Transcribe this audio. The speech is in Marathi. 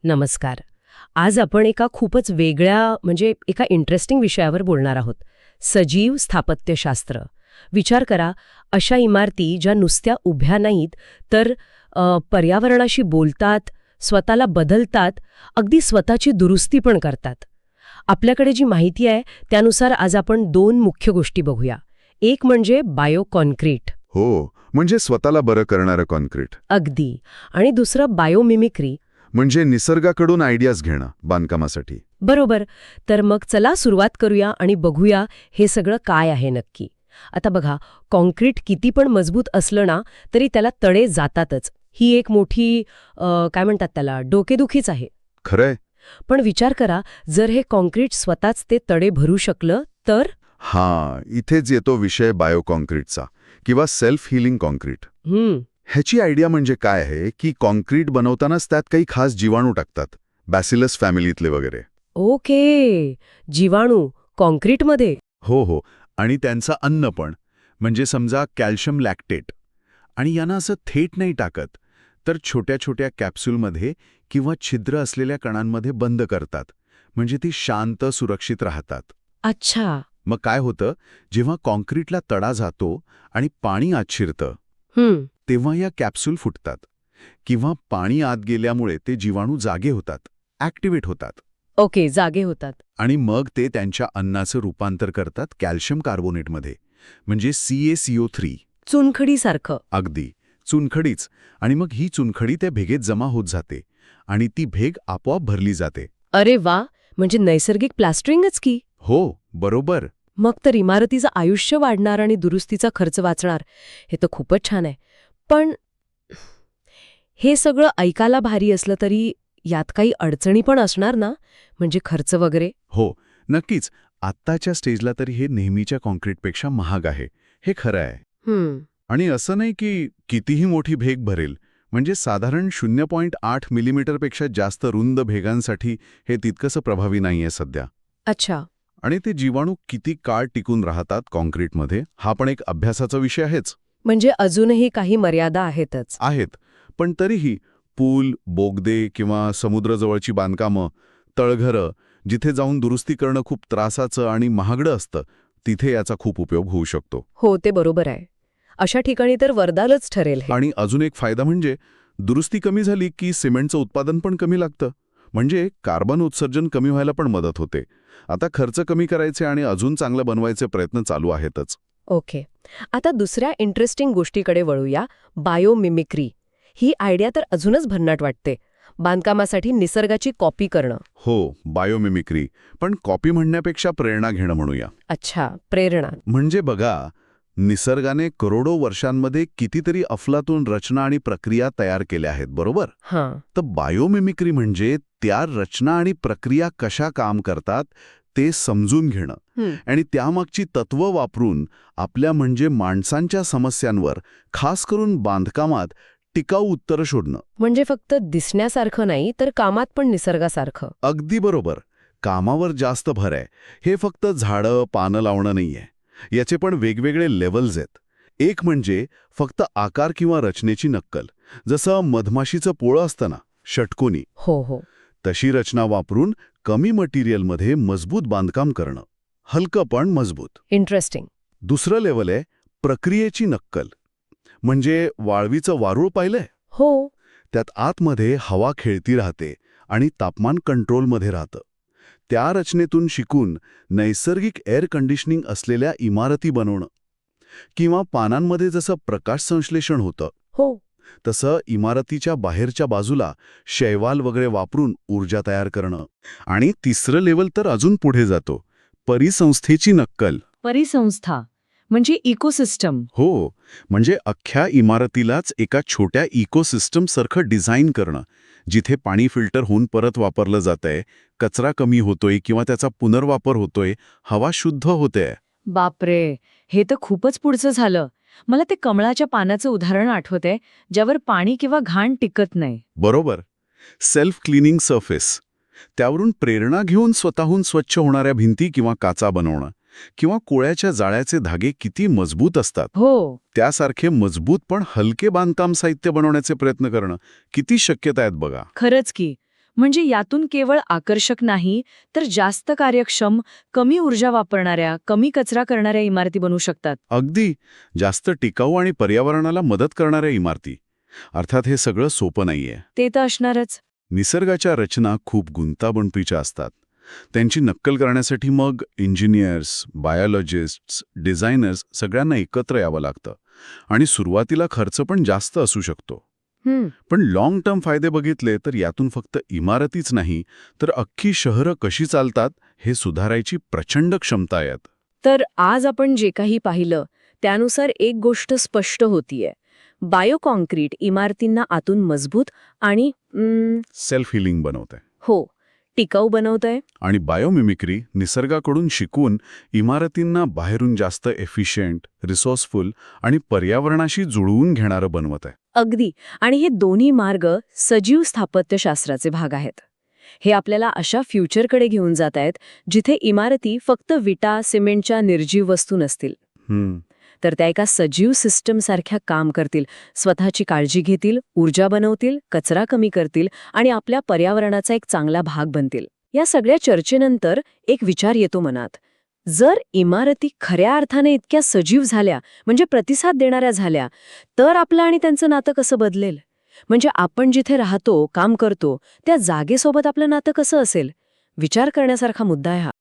नमस्कार. आज आपण एका खूपच वेगळ्या एका इंटरेस्टिंग विषयावर बोलणार आहोत. सजीव स्थापत्यशास्त्र. विचार करा, अशा इमारती ज्या नुसत्या उभ्या नाहीत तर पर्यावरणाशी बोलतात, स्वतःला बदलतात, अगदी स्वतःची दुरुस्ती पण करतात. आपल्याकडे जी माहिती आहे त्यानुसार आज आपण दोन मुख्य गोष्टी बघूया. एक म्हणजे बायो कॉन्क्रीट. हो, म्हणजे स्वतःला बरं करणारं कॉन्क्रीट. अगदी. आणि दुसरं बायोमिमिक्री. म्हणजे निसर्गाकडून आयडियाज घेणं बांधकामासाठी. बरोबर. तर मग चला सुरुवात करूया आणि बघूया हे सगळं काय आहे नक्की. आता बघा, कॉन्क्रीट किती पण मजबूत असलं ना तरी त्याला तडे जातातच. ही एक मोठी काय म्हणतात त्याला, डोकेदुखीच आहे. खरंय. पण विचार करा, जर हे कॉन्क्रीट स्वतःच ते तडे भरू शकलं तर? इथेच येतो विषय बायोकॉन्क्रीटचा किंवा सेल्फ हिलिंग कॉन्क्रीट. ह्याची आयडिया म्हणजे काय आहे की कॉन्क्रीट बनवतानाच त्यात काही खास जीवाणू टाकतात, बॅसिलस फॅमिलीतले वगैरे. ओके, जीवाणू कॉन्क्रीटमध्ये? हो, आणि त्यांचं अन्न पण, म्हणजे समजा कॅल्शियम लॅक्टेट. आणि यांना असं थेट नाही टाकत, तर छोट्या छोट्या कॅप्सूलमध्ये किंवा छिद्र असलेल्या कणांमध्ये बंद करतात, म्हणजे ती शांत सुरक्षित राहतात. अच्छा. मग काय होतं, जेव्हा कॉन्क्रीटला तडा जातो आणि पाणी आत शिरतं तेव्हा या कॅप्सूल फुटतात किंवा पाणी आत गेल्यामुळे ते जीवाणू जागे होतात, ॲक्टिव्हेट होतात. ओके, जागे होतात. आणि मग ते त्यांच्या अन्नाचं रूपांतर करतात कॅल्शियम कार्बोनेटमध्ये, म्हणजे CaCO3. चुनखडीसारखं. अगदी चुनखडीच. आणि मग ही चुनखडी त्या भेगेत जमा होत जाते आणि ती भेग आपोआप भरली जाते. अरे वा, म्हणजे नैसर्गिक प्लास्टरिंगच की. हो, बरोबर. मग तर इमारतीचं आयुष्य वाढणार आणि दुरुस्तीचा खर्च वाचणार. हे तर खूपच छान आहे. पण हे सगळं ऐकायला भारी असलं तरी यात काही अडचणी पण असणार ना, म्हणजे खर्च वगैरे? हो, नक्कीच. आत्ताच्या स्टेजला तरी हे नेहमीच्या कॉन्क्रीटपेक्षा महाग आहे, हे खरं आहे. आणि असं नाही की कितीही मोठी भेग भरेल, म्हणजे साधारण 0.8 मिलीमीटरपेक्षा जास्त रुंद भेगांसाठी हे तितकंसं प्रभावी नाहीये सध्या. अच्छा. आणि ते जीवाणू किती काळ टिकून राहतात कॉन्क्रीटमध्ये, हा पण एक अभ्यासाचा विषय आहेच. म्हणजे अजूनही काही मर्यादा आहेतच. आहेत. पण तरीही पूल, बोगदे किंवा समुद्रजवळची बांधकामं, तळघरं, जिथे जाऊन दुरुस्ती करणं खूप त्रासाचं आणि महागडं असतं, तिथे याचा खूप उपयोग होऊ शकतो. हो, ते बरोबर आहे. अशा ठिकाणी तर वरदानच ठरेल हे. आणि अजून एक फायदा म्हणजे दुरुस्ती कमी झाली की सिमेंटचं उत्पादन पण कमी लागतं, म्हणजे कार्बन उत्सर्जन कमी व्हायला पण मदत होते. आता खर्च कमी करायचे आणि अजून चांगलं बनवायचे प्रयत्न चालू आहेतच. ओके. आता दुसऱ्या इंटरेस्टिंग गोष्टीकडे वळूया, बायोमिमिक्री. ही आयडिया तर अजूनच भन्नाट वाटते. बांधकामासाठी निसर्गाची कॉपी करणं. हो, बायोमिमिक्री. पण कॉपी म्हणण्यापेक्षा प्रेरणा घेणं म्हणूया. अच्छा, प्रेरणा. म्हणजे बघा, निसर्गाने करोडो वर्षांमध्ये कितीतरी अफलातून रचना आणि प्रक्रिया तयार केल्या आहेत, बरोबर? हां. तर बायोमिमिक्री म्हणजे त्या रचना आणि प्रक्रिया कशा काम करतात ते समजून घेणं आणि त्यामागची तत्व वापरून आपल्या म्हणजे माणसांच्या समस्यांवर, खास करून बांधकामात, टिकाऊ उत्तरं शोधणं. म्हणजे फक्त दिसण्यासारखं नाही तर कामात पण निसर्गासारखं. अगदी बरोबर. कामावर जास्त भर आहे. हे फक्त झाडं, पानं लावणं नाहीये. याचे पण वेगवेगळे लेव्हल्स आहेत. एक म्हणजे फक्त आकार किंवा रचनेची नक्कल, जसं मधमाशीचं पोळं असतं ना, षटकोनी. हो. तशी रचना वापरून कमी मटेरियलमध्ये मजबूत बांधकाम करणं, हलकं पण मजबूत. इंटरेस्टिंग. दुसरं लेव्हल आहे प्रक्रियेची नक्कल. म्हणजे वाळवीचं वारूळ पाहिलंय? हो. त्यात आतमध्ये हवा खेळती राहते आणि तापमान कंट्रोलमध्ये राहतं. त्या रचनेतून शिकून नैसर्गिक एअर कंडिशनिंग असलेल्या इमारती बनवणं, किंवा पानांमध्ये जसं प्रकाश संश्लेषण होतं हो. तसं इमारतीच्या बाहेरच्या बाजूला शैवाल वगैरे वापरून ऊर्जा तयार करणं. आणि तिसरं लेव्हल तर अजून पुढे जातो, परिसंस्थेची नक्कल. परिसंस्था म्हणजे इकोसिस्टम. हो, म्हणजे अख्ख्या इमारतीलाच एका छोट्या इकोसिस्टमसारखं डिझाईन करणं, जिथे पाणी फिल्टर होऊन परत वापरलं जातंय, कचरा कमी होतोय किंवा त्याचा पुनर्वापर होतोय, हवा शुद्ध होतेय. बापरे, हे तर खूपच पुढचं झालं. मला ते कमळाच्या पानाचं उदाहरण आठवतंय, ज्यावर पाणी किंवा घाण टिकत नाही. बरोबर. Self cleaning surface. त्यावरून प्रेरणा घेऊन स्वतःहून स्वच्छ होणाऱ्या भिंती किंवा काचा बनवणं, किंवा कोळ्याच्या जाळ्याचे धागे किती मजबूत असतात, हो. त्यासारखे मजबूत पण हलके बांधकाम साहित्य बनवण्याचे प्रयत्न करणं, किती शक्यता आहेत बघा. खरंच की. म्हणजे यातून केवळ आकर्षक नाही तर जास्त कार्यक्षम, कमी ऊर्जा वापरणाऱ्या, कमी कचरा करणाऱ्या इमारती बनू शकतात. अगदी जास्त टिकाऊ आणि पर्यावरणाला मदत करणाऱ्या इमारती. अर्थात हे सगळं सोपं नाहीये. ते तर असणारच. निसर्गाच्या रचना खूप गुंतागुंतीच्या असतात. त्यांची नक्कल करण्यासाठी मग इंजिनियर्स, बायोलॉजिस्ट्स, डिझायनर्स सगळ्यांना एकत्र यावं लागतं. आणि सुरुवातीला खर्च पण जास्त असू शकतो. पण लाँग टर्म फायदे बघितले तर यातून फक्त इमारतीच नाही तर अख्खी शहरं कशी चालतात हे सुधारायची प्रचंड क्षमता आहे. तर आज आपण जे काही पाहिलं त्यानुसार एक गोष्ट स्पष्ट होतीये. बायोकॉन्क्रीट इमारतींना आतून मजबूत आणि सेल्फ हिलिंग बनवते. हो, टिकाऊ बनवतंय. आणि बायोमिमिक्री निसर्गाकडून शिकून इमारतींना बाहेरून जास्त एफिशियंट, रिसोर्सफुल आणि पर्यावरणाशी जुळवून घेणारं बनवत आहे. अगदी. आणि हे दोन्ही मार्ग सजीव स्थापत्यशास्त्राचे भाग आहेत. हे आपल्याला अशा फ्युचरकडे घेऊन जात आहेत जिथे इमारती फक्त विटा, सिमेंटच्या निर्जीव वस्तू नसतील, तर त्या एका सजीव सिस्टमसारख्या काम करतील, स्वतःची काळजी घेतील, ऊर्जा बनवतील, कचरा कमी करतील आणि आपल्या पर्यावरणाचा एक चांगला भाग बनतील. या सगळ्या चर्चेनंतर एक विचार येतो मनात. जर इमारती खऱ्या अर्थाने इतक्या सजीव झाल्या, म्हणजे प्रतिसाद देणाऱ्या झाल्या, तर आपलं आणि त्यांचं नातं कसं बदलेल? म्हणजे आपण जिथे राहतो, काम करतो, त्या जागेसोबत आपलं नातं कसं असेल? विचार करण्यासारखा मुद्दा आहे हा.